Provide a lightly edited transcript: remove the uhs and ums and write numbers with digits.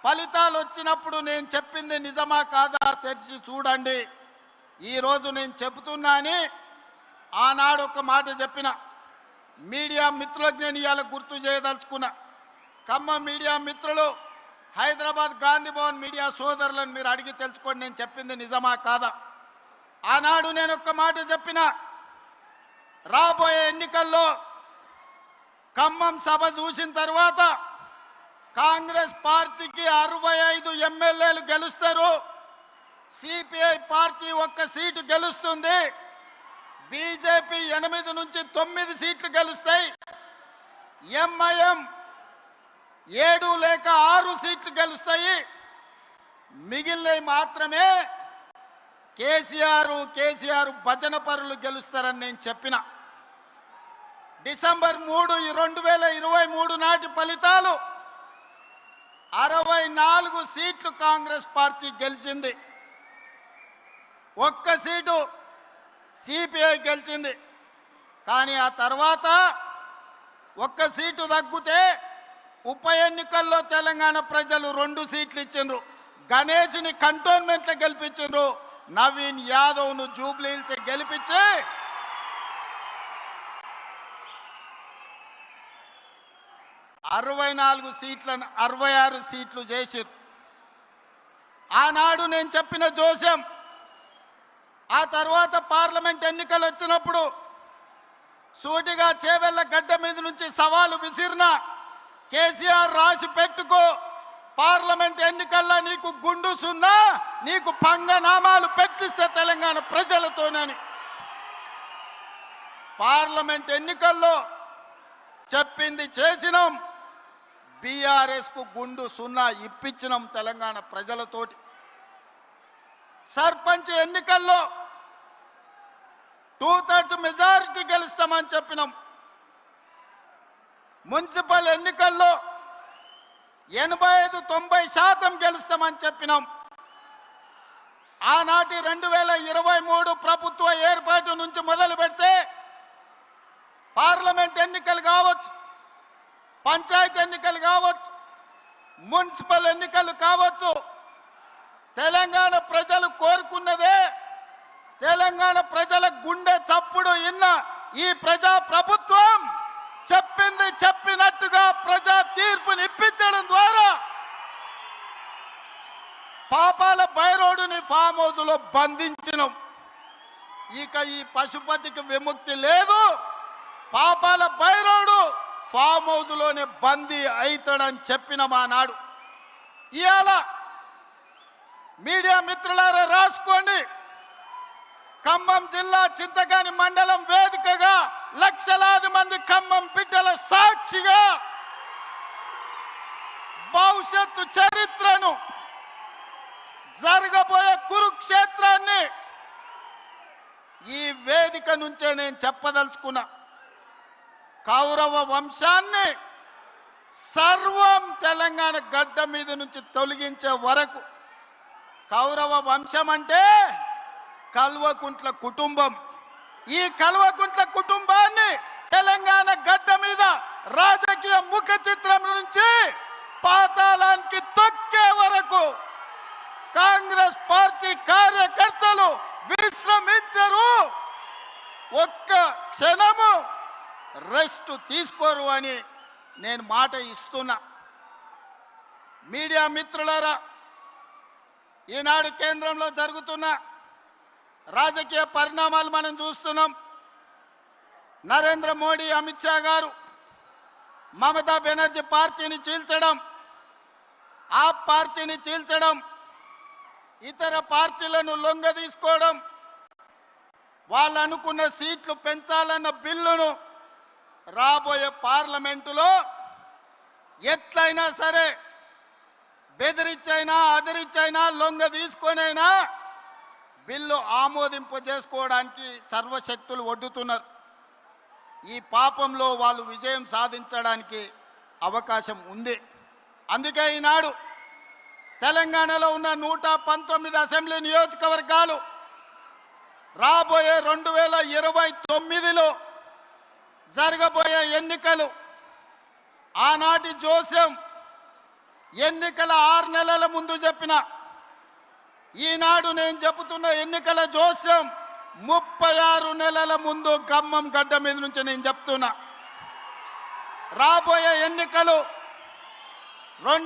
ఫలితాలు వచ్చినప్పుడు నేను చెప్పింది నిజమా కాదా తెరిచి చూడండి. ఈరోజు నేను చెబుతున్నాని ఆనాడు ఒక మాట చెప్పిన మీడియా మిత్రులకు నేను ఇవాళ గుర్తు చేయదలుచుకున్నా. ఖమ్మం మీడియా మిత్రులు, హైదరాబాద్ గాంధీ భవన్ మీడియా సోదరులను మీరు అడిగి తెలుసుకోండి నేను చెప్పింది నిజమా కాదా. ఆనాడు నేను ఒక్క మాట చెప్పిన, రాబోయే ఎన్నికల్లో ఖమ్మం సభ చూసిన తర్వాత కాంగ్రెస్ పార్టీకి 65 ఎమ్మెల్యేలు గెలుస్తారు, సిపిఐ పార్టీ 1 సీటు గెలుస్తుంది, బీజేపీ 8 నుంచి 9 సీట్లు గెలుస్తాయి, ఎంఐఎం 7 లేక 6 సీట్లు గెలుస్తాయి, మిగిలినవి మాత్రమే కేసీఆర్ భజన పరులు గెలుస్తారని నేను చెప్పిన. డిసెంబర్ 3, 2023 నాటి ఫలితాలు 64 సీట్లు కాంగ్రెస్ పార్టీ గెలిచింది, 1 సీటు సిపిఐ గెలిచింది. కానీ ఆ తర్వాత 1 సీటు తగ్గితే ఉప ఎన్నికల్లో తెలంగాణ ప్రజలు 2 సీట్లు ఇచ్చిండ్రు. గణేష్ని కంటోన్మెంట్లో గెలిపించిండ్రు, నవీన్ యాదవ్ను జూబ్లీహిల్స్ గెలిపించి 64 సీట్లను 66 సీట్లు చేసిరు. ఆనాడు నేను చెప్పిన జోస్యం ఆ తర్వాత పార్లమెంట్ ఎన్నికలు వచ్చినప్పుడు సూటిగా చేవెళ్ళ గడ్డ మీద నుంచి సవాలు విసిరిన కేసీఆర్ రాసి పెట్టుకో, పార్లమెంట్ ఎన్నికల్లో నీకు గుండు సున్నా, నీకు పంగనామాలు పెట్టిస్తే తెలంగాణ ప్రజలతోనని. పార్లమెంట్ ఎన్నికల్లో చెప్పింది చేసినాం, బీఆర్ఎస్కు గుండు సున్నా ఇప్పించినాం తెలంగాణ ప్రజలతోటి. సర్పంచ్ ఎన్నికల్లో 2/3 మెజారిటీ గెలుస్తామని చెప్పినాం. మున్సిపల్ ఎన్నికల్లో 85-90% గెలుస్తామని చెప్పినాం. ఆనాటి 2023 ప్రభుత్వ ఏర్పాటు నుంచి మొదలు పెడితే పార్లమెంట్ ఎన్నికలు కావచ్చు, పంచాయతీ ఎన్నికలు కావచ్చు, మున్సిపల్ ఎన్నికలు కావచ్చు, తెలంగాణ ప్రజలు కోరుకున్నదే, తెలంగాణ ప్రజల గుండె చప్పుడు ఇన్న ఈ ప్రజా ప్రభుత్వం చెప్పింది చెప్పినట్టుగా ప్రజా తీర్పుని ఇప్పించడం ద్వారా పాపాల బైరోడుని ఫామ్ హౌస్లో బంధించినాం. ఇక ఈ పశుపతికి విముక్తి లేదు, పాపాల బైరోడు ఫామ్ హౌస్లోనే బందీ అవుతాడని చెప్పిన మా నాడు. ఇవాళ మీడియా మిత్రులారా రాసుకోండి, ఖమ్మం జిల్లా చింతకాని మండలం వేదికగా లక్షలాది మంది ఖమ్మం బిడ్డల సాక్షిగా భవిష్యత్తు చరిత్రను, జరగబోయే కురుక్షేత్రాన్ని ఈ వేదిక నుంచే నేను చెప్పదలుచుకున్నా. కౌరవ వంశాన్ని సర్వం తెలంగాణ గడ్డ మీద నుంచి తొలగించే వరకు, కౌరవ వంశం అంటే కల్వకుంట్ల కుటుంబం, ఈ కల్వకుంట్ల కుటుంబాన్ని తెలంగాణ గడ్డ మీద రాజకీయ ముఖ చిత్రం నుంచి పాతాళానికి తొక్కే వరకు కాంగ్రెస్ పార్టీ కార్యకర్తలు విశ్రమించరు, ఒక్క క్షణము రెస్ట్ తీసుకోరు అని నేను మాట ఇస్తున్నా. మీడియా మిత్రులారా, ఈనాడు కేంద్రంలో జరుగుతున్న రాజకీయ పరిణామాలు మనం చూస్తున్నాం. నరేంద్ర మోడీ, అమిత్ షా గారు మమతా బెనర్జీ పార్టీని చీల్చడం, ఆ పార్టీని చీల్చడం, ఇతర పార్టీలను లొంగ తీసుకోవడం, వాళ్ళు అనుకున్న సీట్లు పెంచాలన్న బిల్లును రాబోయే పార్లమెంటులో ఎట్లయినా సరే బెదిరించైనా అదిరించైనా లొంగ తీసుకొనైనా బిల్లు ఆమోదింప చేసుకోవడానికి సర్వశక్తులు ఒడ్డుతున్నారు. ఈ పాపంలో వాళ్ళు విజయం సాధించడానికి అవకాశం ఉంది. అందుకే ఈనాడు తెలంగాణలో ఉన్న 119 అసెంబ్లీ నియోజకవర్గాలు రాబోయే 2029లో జరగబోయే ఎన్నికలు ఆనాటి జోస్యం ఎన్నికల 6 నెలల ముందు చెప్పిన. ఈనాడు నేను చెబుతున్న ఎన్నికల జోస్యం 36 నెలల ముందు ఖమ్మం గడ్డ మీద నుంచి నేను చెప్తున్నా. రాబోయే ఎన్నికలు 2